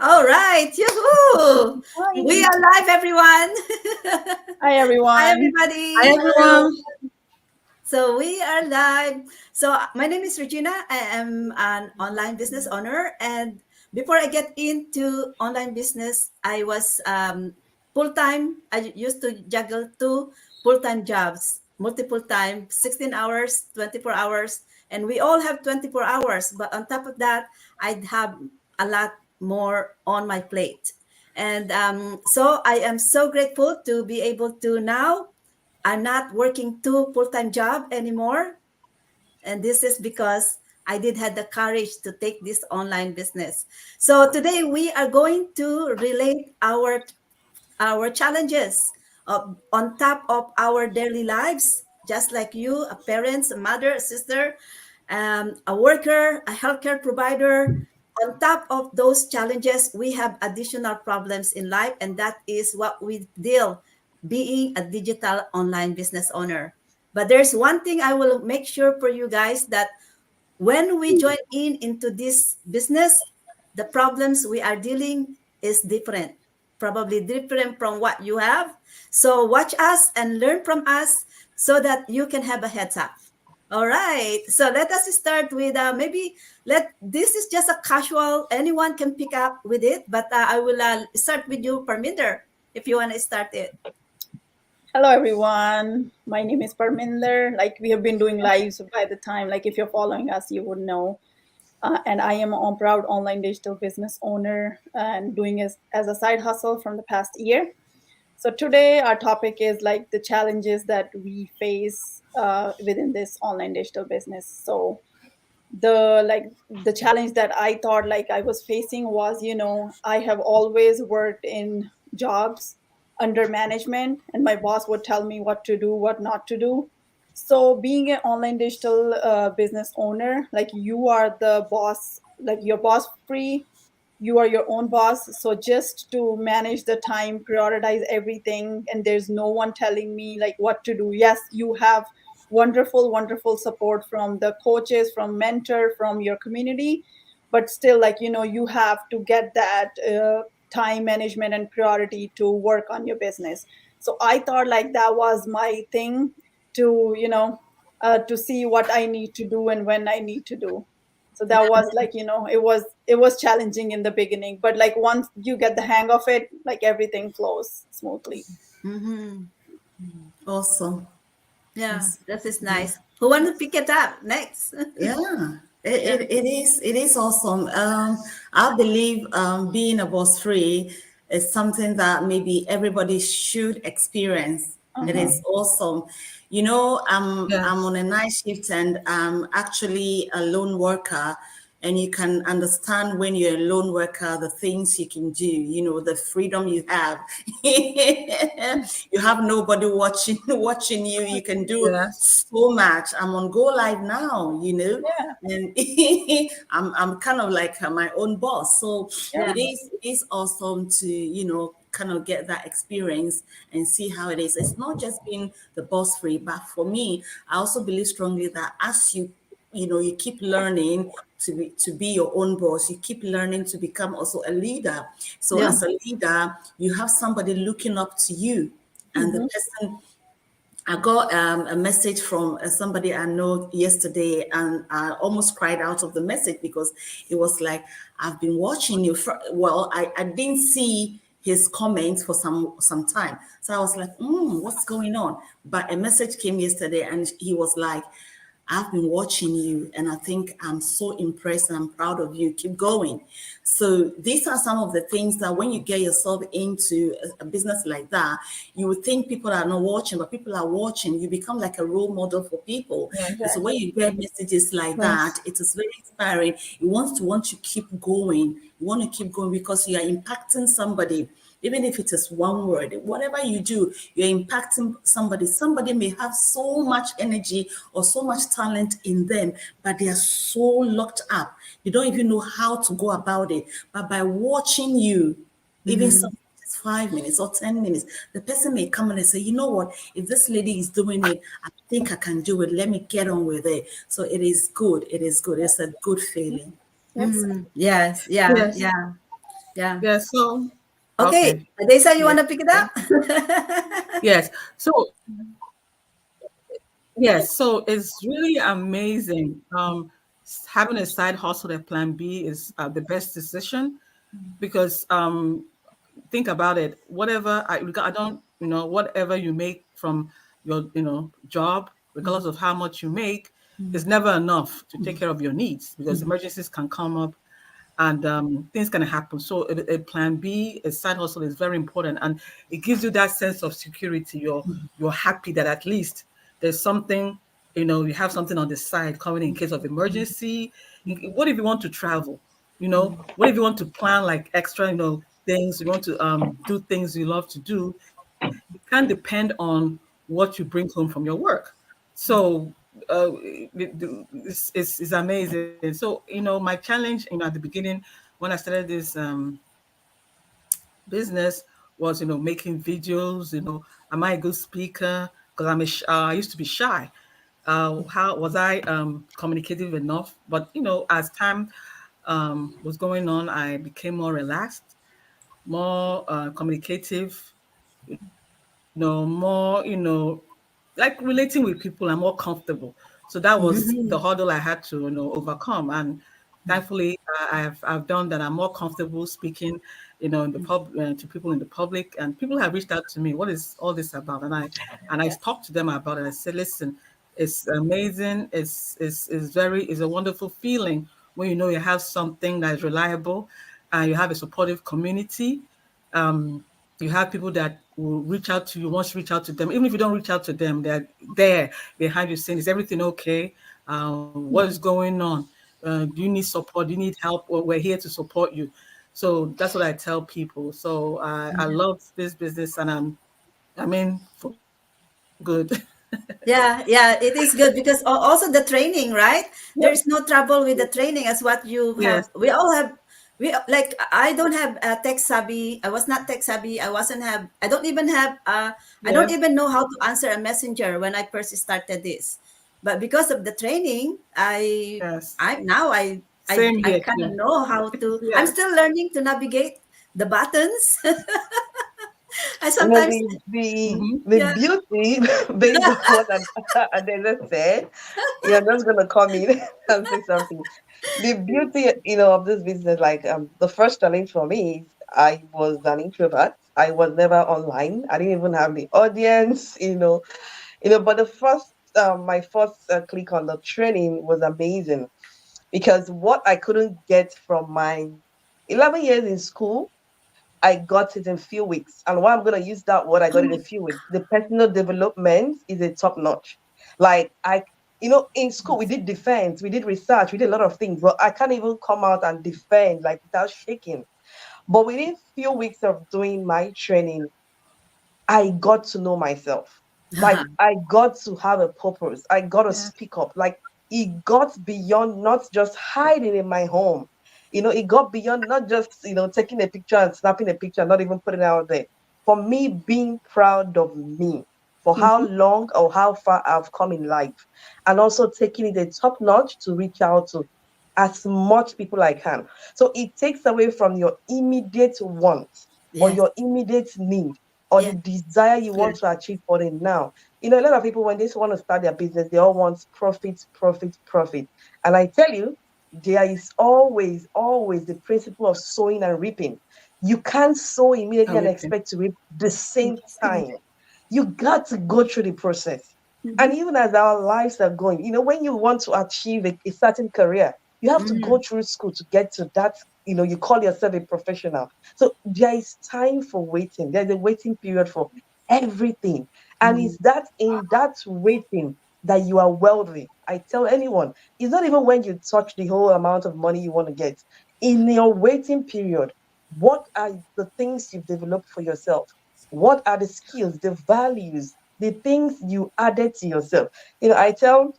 All right. Yoo-hoo! We Hi. are live, everyone. Hi, Hi, everyone. Hi everybody. everyone. So we are live. So my name is Regina. I am an online business owner. And before I get into online business, I was full time. I used to juggle two full-time jobs, multiple time, 16 hours, 24 hours. And we all have 24 hours. But on top of that, I'd have a lot more on my plate. And so I am so grateful to be able to now I'm not working two full-time job anymore. And this is because I did have the courage to take this online business. So today we are going to relate our challenges on top of our daily lives, just like you, a parent, a mother, a sister, a worker, a healthcare provider. On top of those challenges, we have additional problems in life, and that is what we deal being a digital online business owner. But there's one thing I will make sure for you guys that when we join in into this business, the problems we are dealing is different, probably different from what you have. So watch us and learn from us so that you can have a heads up. All right. So let us start with maybe let this is just a casual. Anyone can pick up with it, but I will start with you, Parminder, if you want to start it. Hello, everyone. My name is Parminder. Like, we have been doing lives by the time, like, if you're following us, you would know. And I am a proud online digital business owner and doing it as a side hustle from the past year. So today, our topic is like the challenges that we face within this online digital business. So the challenge that I thought like I was facing was, I have always worked in jobs under management, and my boss would tell me what to do, what not to do. So being an online digital business owner, like you are the boss, like you're boss free, you are your own boss. So just to manage the time, prioritize everything, and there's no one telling me like what to do. Yes, you have wonderful support from the coaches, from mentor, from your community, but still, like, you have to get that time management and priority to work on your business. So I thought like that was my thing to, to see what I need to do and when I need to do. So that was like, it was challenging in the beginning, but like once you get the hang of it, like everything flows smoothly. Mm-hmm. Awesome. Yeah, That's that is yeah. nice. Who want to pick it up next? Yeah. Yeah. It is awesome. I believe being a boss free is something that maybe everybody should experience. It Uh-huh. is awesome. You know, I'm Yes. on a night shift and I'm actually a lone worker. And you can understand when you're a lone worker, the things you can do, the freedom you have. You have nobody watching you. You can do Yes. so much. I'm on Go Live now, Yeah. and I'm kind of like my own boss. So Yeah. it is awesome to, kind of get that experience and see how it is. It's not just being the boss free, but for me, I also believe strongly that as you keep learning to be your own boss, you keep learning to become also a leader. So Yeah. as a leader, you have somebody looking up to you, and the Mm-hmm. person, I got a message from somebody I know yesterday, and I almost cried out of the message because it was like, I've been watching you. Well, I didn't see his comments for some time, so I was like, what's going on? But a message came yesterday, and he was like, I've been watching you and I think I'm so impressed and I'm proud of you. Keep going. So these are some of the things that when you get yourself into a business like that, you would think people are not watching, but people are watching. You become like a role model for people. Yes. And so when Exactly. you get messages like that, Yes. it is very inspiring. You want to keep going. You want to keep going because you are impacting somebody. Even if it is one word, whatever you do, you're impacting somebody. Somebody may have so much energy or so much talent in them, but they are so locked up. You don't even know how to go about it. But by watching you, even Mm-hmm. some 5 minutes or 10 minutes, the person may come in and say, you know what, if this lady is doing it, I think I can do it. Let me get on with it. So it is good. It is good. It's a good feeling. Yep. Mm-hmm. Yes. Yeah. Yes. Yeah. Yeah. Yeah. So, Okay. okay. Adesa, you Yeah. want to pick it Yeah. up? Yes. So, yes. So it's really amazing. Having a side hustle at Plan B is the best decision because think about it. Whatever I don't, whatever you make from your, job, regardless of how much you make, is never enough to take care of your needs because emergencies can come up and things can happen. So a plan B, a side hustle is very important, and it gives you that sense of security. You're happy that at least there's something, you have something on the side coming in case of emergency. What if you want to travel? What if you want to plan like extra, things you want to do things you love to do? It can depend on what you bring home from your work. So it's amazing. So my challenge, at the beginning when I started this business was making videos. Am I a good speaker? Because I used to be shy. How was I communicative enough? But as time was going on, I became more relaxed, more communicative, more, like relating with people. I'm more comfortable. So that was the hurdle I had to, overcome. And thankfully, I've done that. I'm more comfortable speaking, in the to people in the public, and people have reached out to me. What is all this about? And I talked to them about it. I said, listen, it's amazing. It's a wonderful feeling when you have something that is reliable, and you have a supportive community. um, you have people that will reach out to you once you reach out to them. Even if you don't reach out to them, they're there behind you saying, is everything okay? What is going on? Do you need support? Do you need help? Well, we're here to support you. So that's what I tell people. So I love this business, and I'm in for good. Yeah, yeah, it is good because also the training, right? There Yep. is no trouble with the training as what you Yes. have. We all have. We like I don't have tech savvy. I was not tech savvy. I wasn't have. I don't even have. I don't Yes. even know how to answer a messenger when I first started this. But because of the training, Yes. I now Same I here kind of too. know how to. I'm Yes. still learning to navigate the buttons. I You know, sometimes Mm-hmm. the yeah beauty, based on what Adela said, you're just gonna come in and say something. The beauty, of this business, like the first challenge for me is I was an introvert. I was never online. I didn't even have the audience, But the first, my first click on the training was amazing because what I couldn't get from my 11 years in school, I got it in few weeks. And why I'm gonna use that word, I got it in few weeks. The personal development is a top notch. Like in school we did defense, we did research, we did a lot of things, but I can't even come out and defend like without shaking. But within few weeks of doing my training, I got to know myself. Like I got to have a purpose. I got to yeah speak up. Like it got beyond not just hiding in my home. It got beyond not just, taking a picture and snapping a picture, not even putting it out there. For me, being proud of me for how long or how far I've come in life. And also taking it a top notch to reach out to as much people I can. So it takes away from your immediate want or yes your immediate need or yes the desire you true. want to achieve for them now. A lot of people, when they want to start their business, they all want profit, profit, profit. And I tell you, there is always, always the principle of sowing and reaping. You can't sow immediately and Everything. expect to reap the same time. You got to go through the process. And Mhm. even as our lives are going, when you want to achieve a certain career, you have to go Mhm. through school to get to that, you call yourself a professional. So there is time for waiting. There's a waiting period for everything. And Mhm. it's that in that waiting that you are wealthy. I tell anyone, it's not even when you touch the whole amount of money you want to get. In your waiting period, what are the things you've developed for yourself? What are the skills, the values, the things you added to yourself? I tell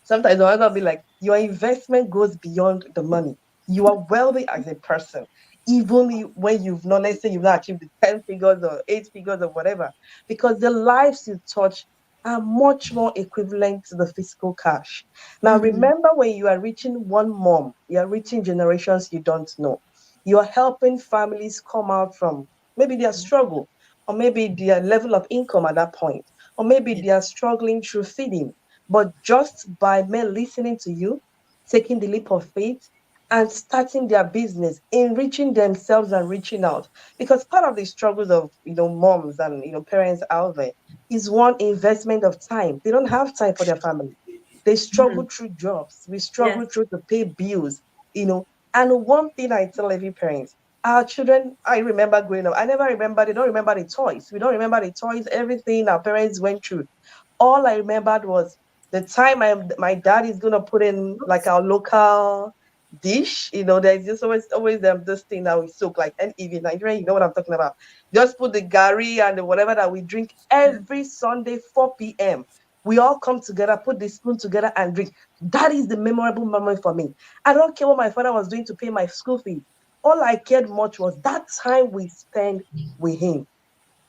sometimes I'll be like, your investment goes beyond the money. You are wealthy as a person, even when you've not, let's say you've not achieved the 10 figures or 8 figures or whatever, because the lives you touch are much more equivalent to the physical cash. Now, Mhm. remember when you are reaching one mom, you are reaching generations you don't know. you're helping families come out from maybe their struggle, or maybe their level of income at that point, or maybe Yeah. they are struggling through feeding. But just by me listening to you, taking the leap of faith, and starting their business, enriching themselves and reaching out. Because part of the struggles of moms and parents out there is one, investment of time. They don't have time for their family. They struggle Mhm. through jobs. We struggle Yes. through to pay bills, you know. And one thing I tell every parent, our children, I remember growing up, I never remember, they don't remember the toys. We don't remember the toys, everything our parents went through. All I remembered was the time my dad is gonna put in like Oops. our local dish. There's just always this thing that we soak like and even Nigerian, you know what I'm talking about. Just put the gari and the whatever that we drink every Sunday, 4 p.m. We all come together, put the spoon together and drink. That is the memorable moment for me. I don't care what my father was doing to pay my school fees. All I cared much was that time we spent with him.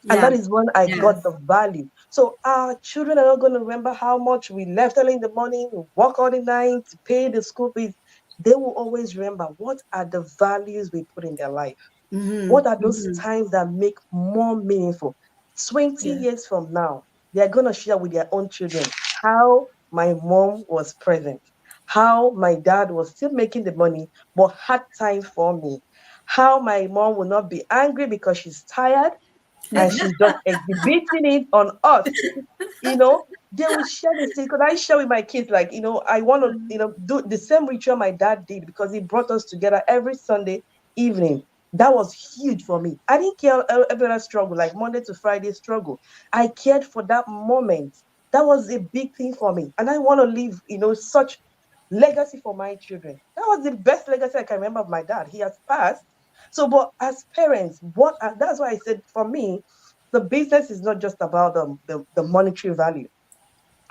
And Yeah. that is when I got Yes. the value. So our children are not going to remember how much we left early in the morning, we work all the night to pay the school fees. They will always remember what are the values we put in their life. Mm-hmm. What are those Mm-hmm. times that make more meaningful? 20 Yeah. years from now, they are going to share with their own children how my mom was present, how my dad was still making the money, but had time for me, how my mom will not be angry because she's tired and she's just exhibiting it on us. you know, they will share this thing because I share with my kids, like, I want to, do the same ritual my dad did because he brought us together every Sunday evening. That was huge for me. I didn't care every other struggle, like Monday to Friday struggle. I cared for that moment. That was a big thing for me. And I want to leave, such legacy for my children. That was the best legacy I can remember of my dad. He has passed. So, but as parents, that's why I said for me, the business is not just about the monetary value.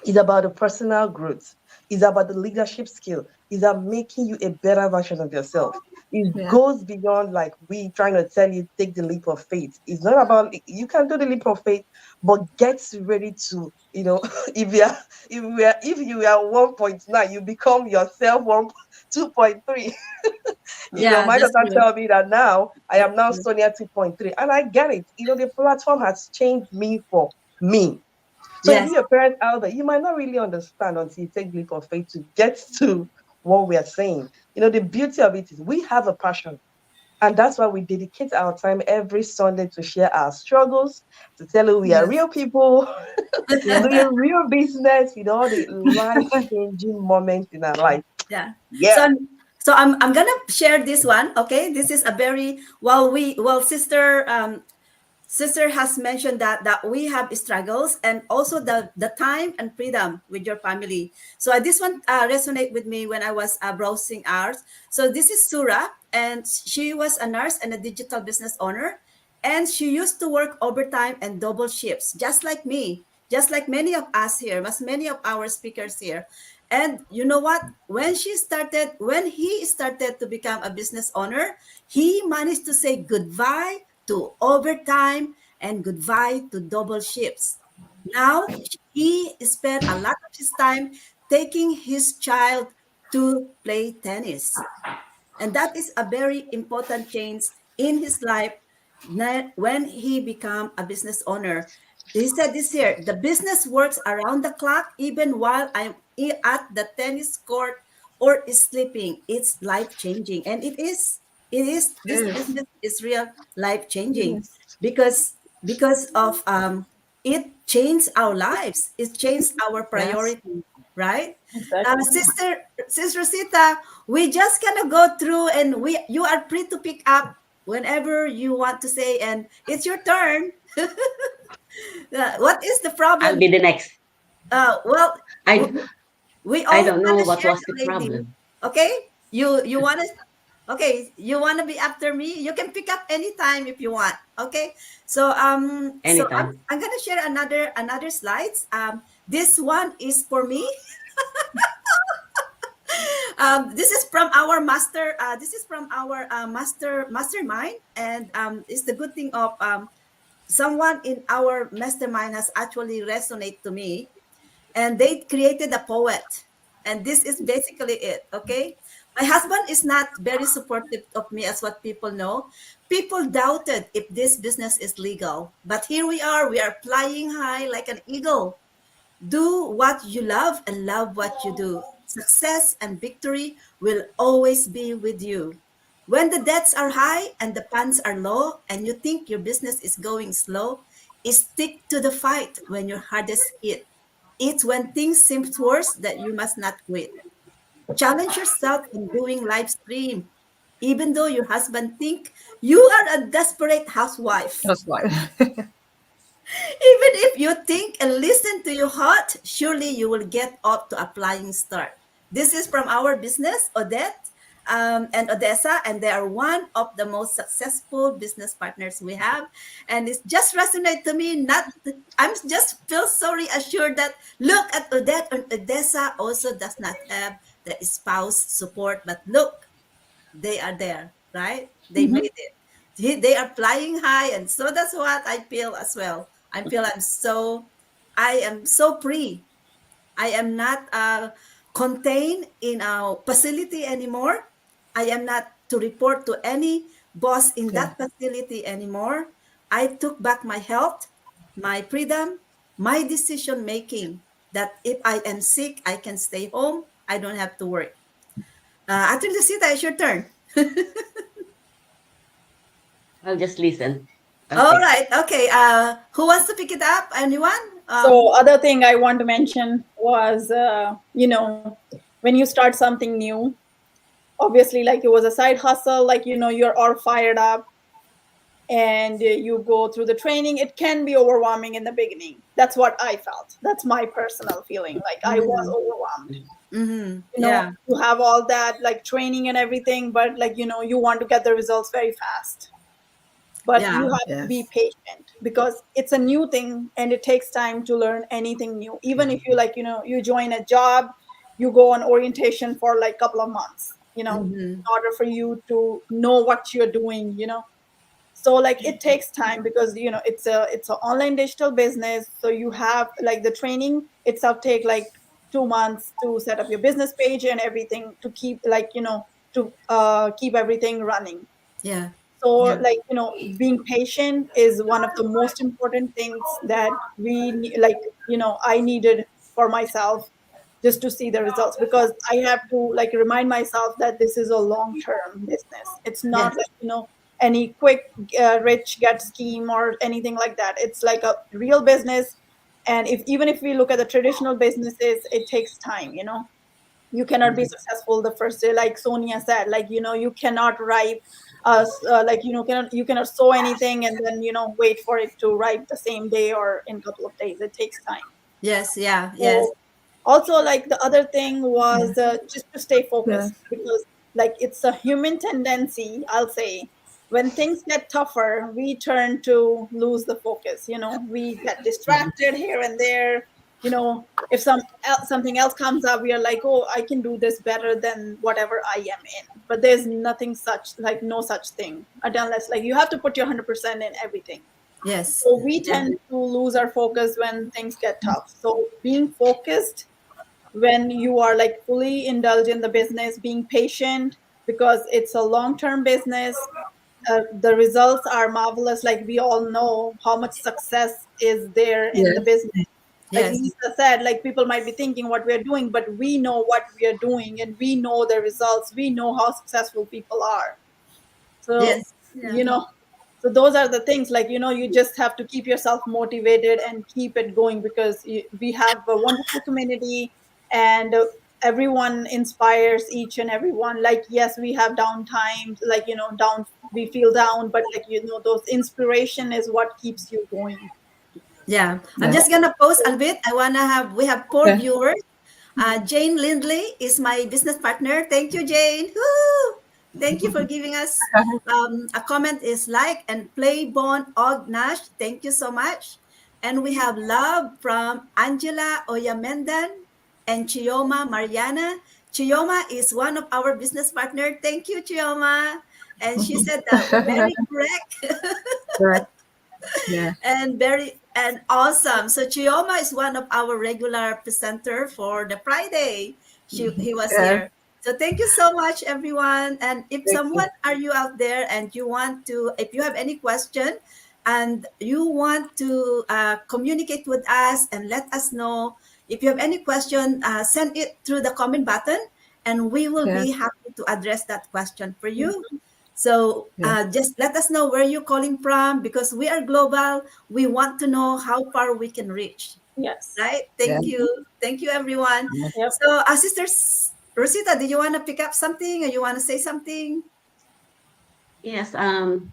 It's about the personal growth. It's about the leadership skill. It's about making you a better version of yourself. It Yeah. goes beyond like we trying to tell you take the leap of faith. It's not about you can do the leap of faith, but get ready to if you are if you are 1.9, you become yourself 2.3. Yeah. My That's daughter true. tell me that now I That's am now true. Sonia 2.3, and I get it. The platform has changed me for me. So if Yes. you're a parent out there, you might not really understand until you take the leap of faith to get to what we are saying. The beauty of it is we have a passion. And that's why we dedicate our time every Sunday to share our struggles, to tell you we are Yes. real people, Yeah. doing real business with all the life-changing moments in our life. Yeah. So Yeah. I'm gonna share this one. Okay. This is a very sister has mentioned that we have struggles and also the time and freedom with your family. So this one resonate with me when I was browsing ours. So this is Sura, and she was a nurse and a digital business owner, and she used to work overtime and double shifts, just like me, just like many of us here, as many of our speakers here. And you know what? When he started to become a business owner, he managed to say goodbye to overtime and goodbye to double shifts. Now he spent a lot of his time taking his child to play tennis. And that is a very important change in his life when he became a business owner. He said this here, the business works around the clock, even while I'm at the tennis court or sleeping. It's life changing. And this Yes. business is real life changing Yes, because of it changed our lives. It changed our Yes. priority, right? exactly. Sister Rosita, we just gonna go through, and you are free to pick up whenever you want to say, and it's your turn. What is the I'll problem? be the next. Well, I w- we I all don't know wanna what share was the the lady. problem. Okay, you wanna okay, you wanna be after me? You can pick up anytime if you want. Okay, so Anytime. I'm gonna share another slides. This one is for me. This is from our master. This is from our mastermind, and it's the good thing of someone in our mastermind has actually resonate to me, and they created a poet, and this is basically it. Okay, My husband is not very supportive of me, as what people know. People doubted if this business is legal, but here we are. We are flying high like an eagle. Do what you love and love what you do. Success and victory will always be with you. When the debts are high and the funds are low and you think your business is going slow, stick to the fight when your hardest hit. It's when things seem worse that you must not quit. Challenge yourself in doing live stream, even though your husband think you are a desperate housewife. That's why. Even if you think and listen to your heart, surely you will get up to a flying start. This is from our business, Odette and Odessa, and they are one of the most successful business partners we have. And it just resonated to me. Not, I'm just feel so reassured that look at Odette and Odessa also does not have the spouse support, but look, they are there, right? They Mhm. made it. They are flying high, and so that's what I feel as well. I am so free. I am not contained in a facility anymore. I am not to report to any boss in Yeah. that facility anymore. I took back my health, my freedom, my decision making. That if I am sick, I can stay home. I don't have to work. I think Lucita, it's your turn. I'll just listen. All Okay. right. Okay. Who wants to pick it up? Anyone? So other thing I want to mention was, when you start something new, obviously, like it was a side hustle, like, you're all fired up and you go through the training. It can be overwhelming in the beginning. That's what I felt. That's my personal feeling. Like I was overwhelmed. Mm-hmm. You know, Yeah. you have all that like training and everything, but like, you want to get the results very fast. But Yeah. you have to be Yes. patient because it's a new thing and it takes time to learn anything new. Even if you like, you join a job, you go on orientation for like a couple of months, in Mm-hmm. order for you to know what you're doing. So like it takes time because it's an online digital business. So you have like the training itself take like 2 months to set up your business page and everything to keep like to keep everything running. Yeah. So Yeah. like being patient is one of the most important things that like I needed for myself just to see the results because I have to like remind myself that this is a long term business. It's not Yes. like any quick rich get scheme or anything like that. It's like a real business. And if even if we look at the traditional businesses, it takes time. You cannot be successful the first day, like Sonia said. Like you cannot ripe like you cannot sow anything and then wait for it to ripe the same day or in a couple of days. It takes time. Yes. Yeah. Yes. So also like the other thing was just to stay Yes. focused because like it's a human tendency, I'll say, when things get tougher we turn to lose the focus. We get distracted here and there. If something else comes up, we are like, oh, I can do this better than whatever I am in. But there's nothing such, like no such thing, unless like you have to put your 100% in everything. Yes. So we Yeah. tend to lose our focus when things get tough. So being focused when you are like fully indulged in the business, being patient because it's a long-term business. The results are marvelous. Like we all know how much success is there in the Yes. business. Like Yes. Lisa said, like people might be thinking what we're doing, but we know what we are doing and we know the results. We know how successful people are. So, Yes. Yeah. you know, so those are the things like, you just have to keep yourself motivated and keep it going because we have a wonderful community and everyone inspires each and everyone. Like, yes, we have down times, like, down, we feel down, but like, those inspiration is what keeps you going. Yeah. I'm Yes. just gonna post a bit. We have four Okay. viewers. Jane Lindley is my business partner. Thank you, Jane. Woo! Thank you for giving us a comment is like and Playbon Ognash. Thank you so much. And we have love from Angela Oyamendan and Chioma Mariana. Chioma is one of our business partner. Thank you, Chioma. And she said that very correct. Correct. Yeah. And very and awesome. So Chioma is one of our regular presenter for the Friday. He was Yes. here. So thank you so much, everyone. And if Thank you. someone are you out there and you want to, if you have any question and you want to communicate with us and let us know, if you have any question, send it through the comment button, and we will Yes, be happy to address that question for you. So yes. just let us know where you're calling from, because we are global. We want to know how far we can reach. Yes. Right? Yes. Thank you. Thank you, everyone. Yes. Yep. So, Sister Rosita, did you want to pick up something or you want to say something? Yes, I'm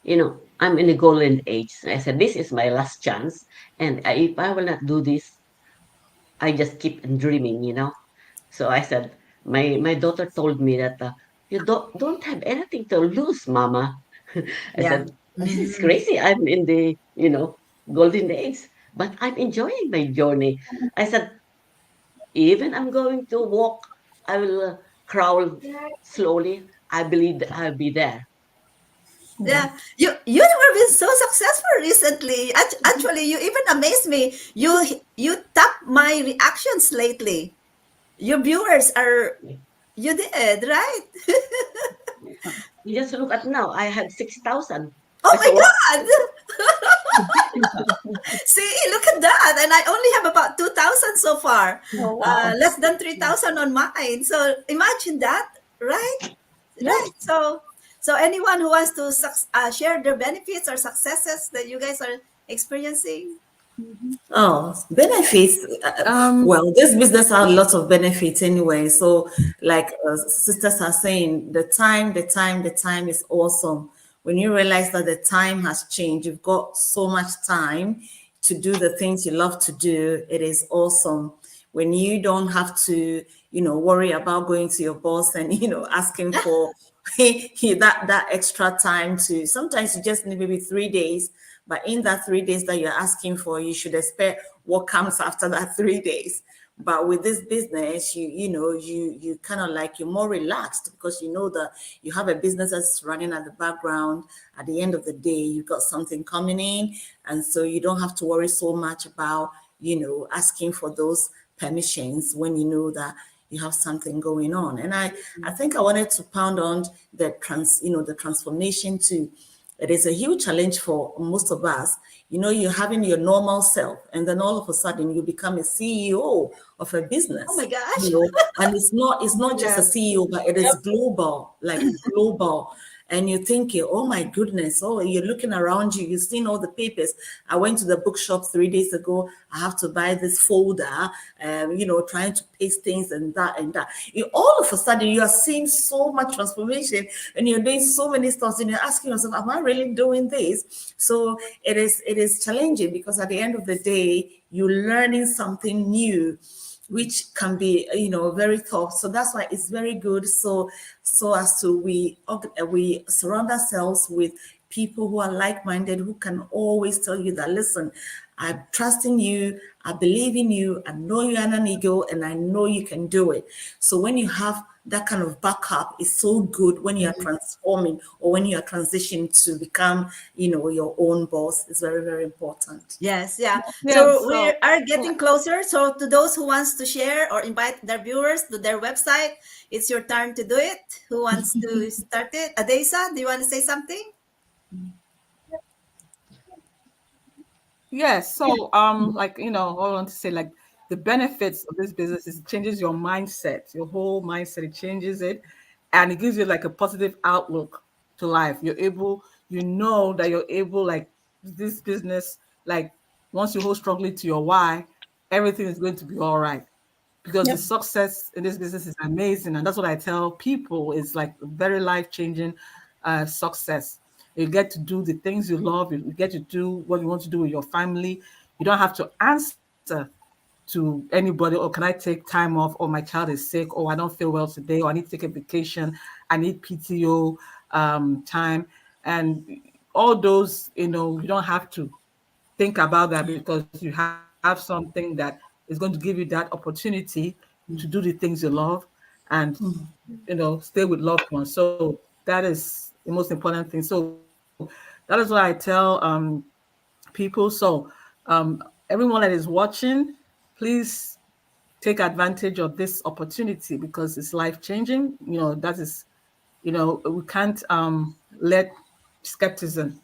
in the golden age. I said, this is my last chance. And if I will not do this, I just keep on dreaming. So I said, my daughter told me that you don't have anything to lose, Mama. I Yeah. said, this is Mhm. crazy. I'm in the golden age, but I'm enjoying my journey. I said, even I'm going to walk, I will crawl slowly. I believe that I'll be there. Yeah, you have been so successful recently. Actually, you even amaze me. You tap my reactions lately. Your viewers are, you did right. You just look at now. I have 6,000. Oh I my said, what? God! See, look at that, and I only have about 2,000 so far. Oh, wow. Less than 3,000 on mine. So imagine that, right? Yep. Right. So anyone who wants to share their benefits or successes that you guys are experiencing. Oh, benefits. Um, Well, this business has lots of benefits anyway. So, like sisters are saying, the time is awesome. When you realize that the time has changed, you've got so much time to do the things you love to do. It is awesome. When you don't have to, worry about going to your boss and, asking for that extra time to, sometimes you just need maybe 3 days, but in that 3 days that you're asking for, you should expect what comes after that 3 days. But with this business, you kind of like, you're more relaxed because you know that you have a business that's running at the background. At the end of the day, you've got something coming in, and so you don't have to worry so much about asking for those permissions when you know that you have something going on. And I think I wanted to pound on the transformation too. It is a huge challenge for most of us. You're having your normal self, and then all of a sudden you become a CEO of a Oh my business. gosh. And it's not just a yes. CEO, but it is global, like global. And you're thinking, oh my goodness, oh, you're looking around you, you've seen all the papers. I went to the bookshop 3 days ago. I have to buy this folder, trying to paste things and that and that. All of a sudden, you are seeing so much transformation, and you're doing so many stuff, and you're asking yourself, am I really doing this? So it is challenging, because at the end of the day, you're learning something new, which can be very tough. So that's why it's very good, so as to we surround ourselves with people who are like-minded, who can always tell you that, listen, I trust in you, I believe in you, I know you're an ego, and I know you can do it. So when you have that kind of backup, is so good when you're transforming or when you're transitioning to become your own boss. It's very, very important. Yes, yeah. Yes. So we So, are getting closer. So to those who wants to share or invite their viewers to their website, it's your turn to do it. Who wants to start it? Adesa, do you want to say something? yes. So, like, I want to say, like, the benefits of this business is it changes your mindset, your whole mindset. It changes it, and it gives you like a positive outlook to life. You know that you're able, like, this business, like, once you hold strongly to your why, everything is going to be all right. Because the Yep. success in this business is amazing, and that's what I tell people. It's like very life-changing success. You get to do the things you love. You get to do what you want to do with your family. You don't have to answer to anybody, or can I take time off, or my child is sick, or I don't feel well today, or I need to take a vacation, I need PTO time, and all those, you don't have to think about that, because you have something that is going to give you that opportunity to do the things you love, and stay with loved ones. So that is the most important thing. So that is what I tell people. So everyone that is watching, please take advantage of this opportunity because it's life changing. That is, we can't let skepticism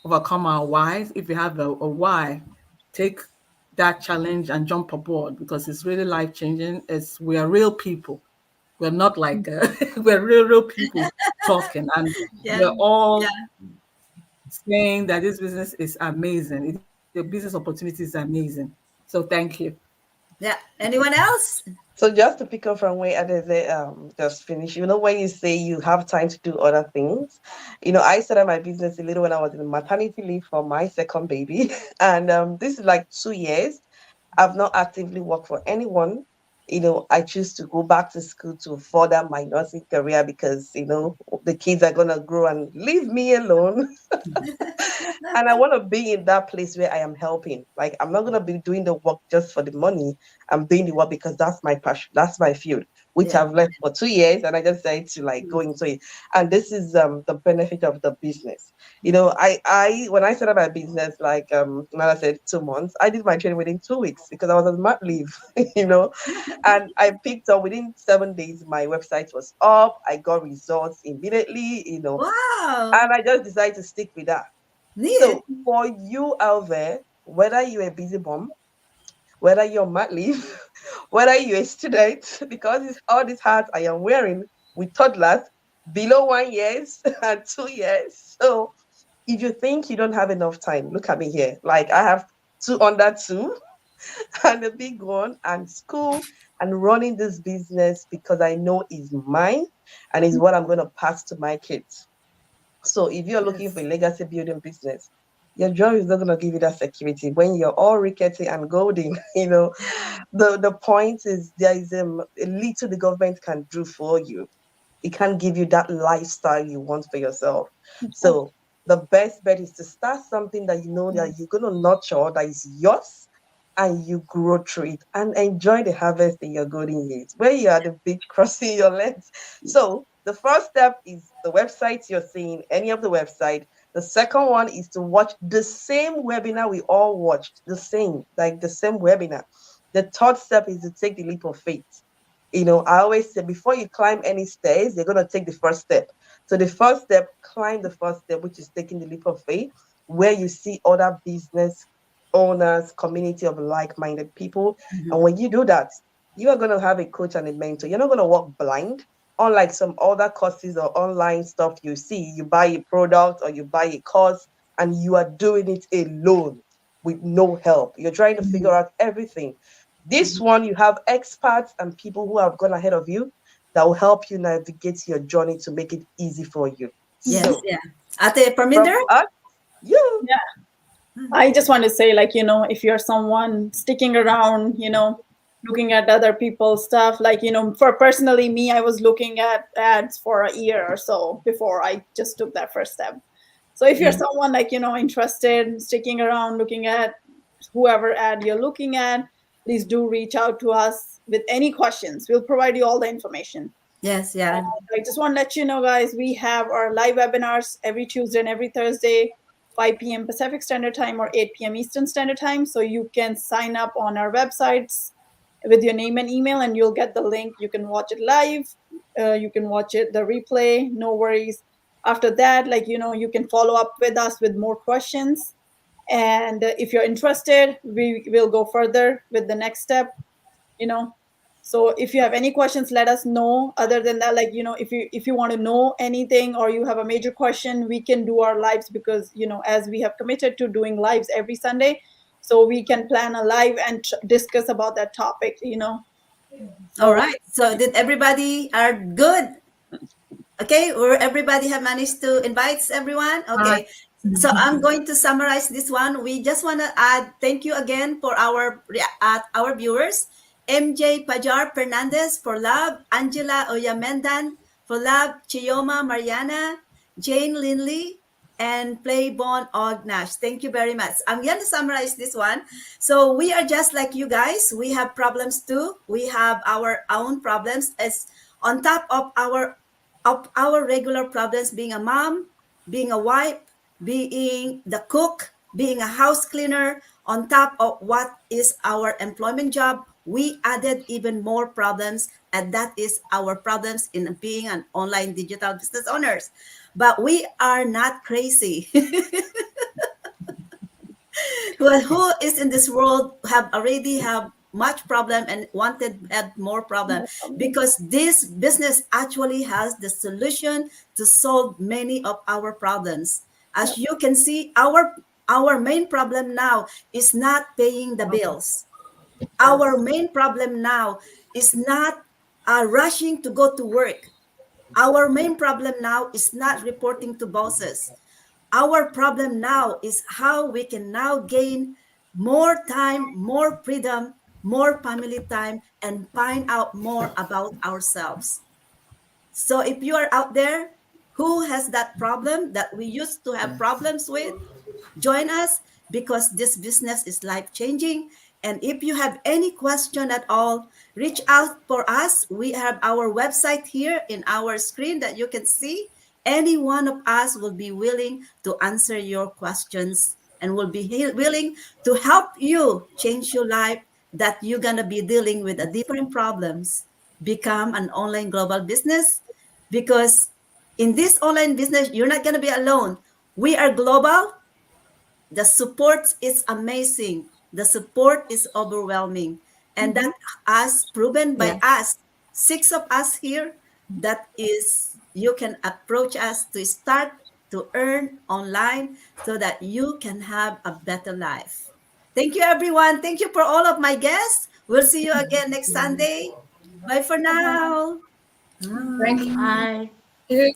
overcome our whys. If you have a why, take that challenge and jump aboard because it's really life changing. We are real people. We're not like we're real people talking, and Yeah. we're all Yeah. saying that this business is amazing. The business opportunity is amazing. So thank you. Yeah. Anyone else? So just to pick up from where Adeze just finished, when you say you have time to do other things, I started my business a little when I was in maternity leave for my second baby, and this is like 2 years. I've not actively worked for anyone. I choose to go back to school to further my nursing career because the kids are gonna grow and leave me alone. And I want to be in that place where I am helping. Like, I'm not going to be doing the work just for the money. I'm doing the work because that's my passion. That's my field, which Yeah. I've left for 2 years. And I just decided to like go into it. And this is the benefit of the business. When I started my business, like Nana said, 2 months, I did my training within 2 weeks because I was on mat leave, and I picked up within 7 days, my website was up. I got results immediately, Wow. and I just decided to stick with that. Neat. So for you out there, whether you're a busy mom, whether you're on mat leave, whether you're a student, because it's all these hats I am wearing with toddlers below 1 year and 2 years. So if you think you don't have enough time, look at me here. Like, I have two under two and a big one, and school, and running this business because I know it's mine and it's what I'm going to pass to my kids. So if you're looking for a Yes. legacy building business, your job is not going to give you that security when you're all rickety and golden. The point is, there is a little the government can do for you. It can't give you that lifestyle you want for yourself. So the best bet is to start something that you know that you're going to nurture, that is yours, and you grow through it and enjoy the harvest in your golden years, where you are the beach crossing your legs. So the first step is the website you're seeing, any of the website. The second one is to watch the same webinar we all watched, like the same webinar. The third step is to take the leap of faith. I always say before you climb any stairs, you're going to take the first step. So the first step, climb the first step, which is taking the leap of faith, where you see other business owners, community of like-minded people. Mhm. And when you do that, you are going to have a coach and a mentor. You're not going to walk blind. Unlike some other courses or online stuff you see, you buy a product or you buy a course and you are doing it alone with no help. You're trying to figure out everything. This one, you have experts and people who have gone ahead of you that will help you navigate your journey to make it easy for you. Yes. So, Yeah. Ate from Parminder? us, you. I just want to say, like, if you're someone sticking around, looking at other people's stuff, like, for personally me, I was looking at ads for a year or so before I just took that first step. So if you're someone like, interested, sticking around, looking at whoever ad you're looking at, please do reach out to us with any questions. We'll provide you all the information. Yes. Yeah. I just want to let you know, guys, we have our live webinars every Tuesday and every Thursday, 5 p.m. Pacific Standard Time or 8 p.m. Eastern Standard Time. So you can sign up on our websites with your name and email, and you'll get the link. You can watch it live. You can watch it, the replay, no worries. After that, you can follow up with us with more questions. And if you're interested, we will go further with the next step, So if you have any questions, let us know. Other than that, if you want to know anything or you have a major question, we can do our lives because, as we have committed to doing lives every Sunday, so we can plan a live and discuss about that topic, All right. So did everybody are good? Okay, or everybody have managed to invite everyone? Okay. So I'm going to summarize this one. We just want to add thank you again for our viewers. MJ Pajar Fernandez for love, Angela Oyamendan for love, Chioma Mariana, Jane Linley, and Playbon Ognash. Thank you very much. I'm going to summarize this one. So we are just like you guys. We have problems too. We have our own problems as on top of our regular problems, being a mom, being a wife, being the cook, being a house cleaner, on top of what is our employment job, we added even more problems, and that is our problems in being an online digital business owners. But we are not crazy. Who is in this world have already have much problem and wanted have more problem, No problem. because this business actually has the solution to solve many of our problems. Yeah. As you can see, our main problem now is not paying the bills. Our main problem now is not rushing to go to work. Our main problem now is not reporting to bosses. Our problem now is how we can now gain more time, more freedom, more family time, and find out more about ourselves. So if you are out there who has that problem that we used to have problems with, join us, because this business is life changing. And if you have any question at all, reach out for us. We have our website here in our screen that you can see. Any one of us will be willing to answer your questions and will be willing to help you change your life, that you're going to be dealing with a different problems, become an online global business. Because in this online business, you're not going to be alone. We are global. The support is amazing. The support is overwhelming. And that as proven by Yeah. us, 6 of us here, that is, you can approach us to start to earn online so that you can have a better life. Thank you, everyone. Thank you for all of my guests. We'll see you again next Sunday. Bye for Bye-bye. now. Ah. Thank Bye. you.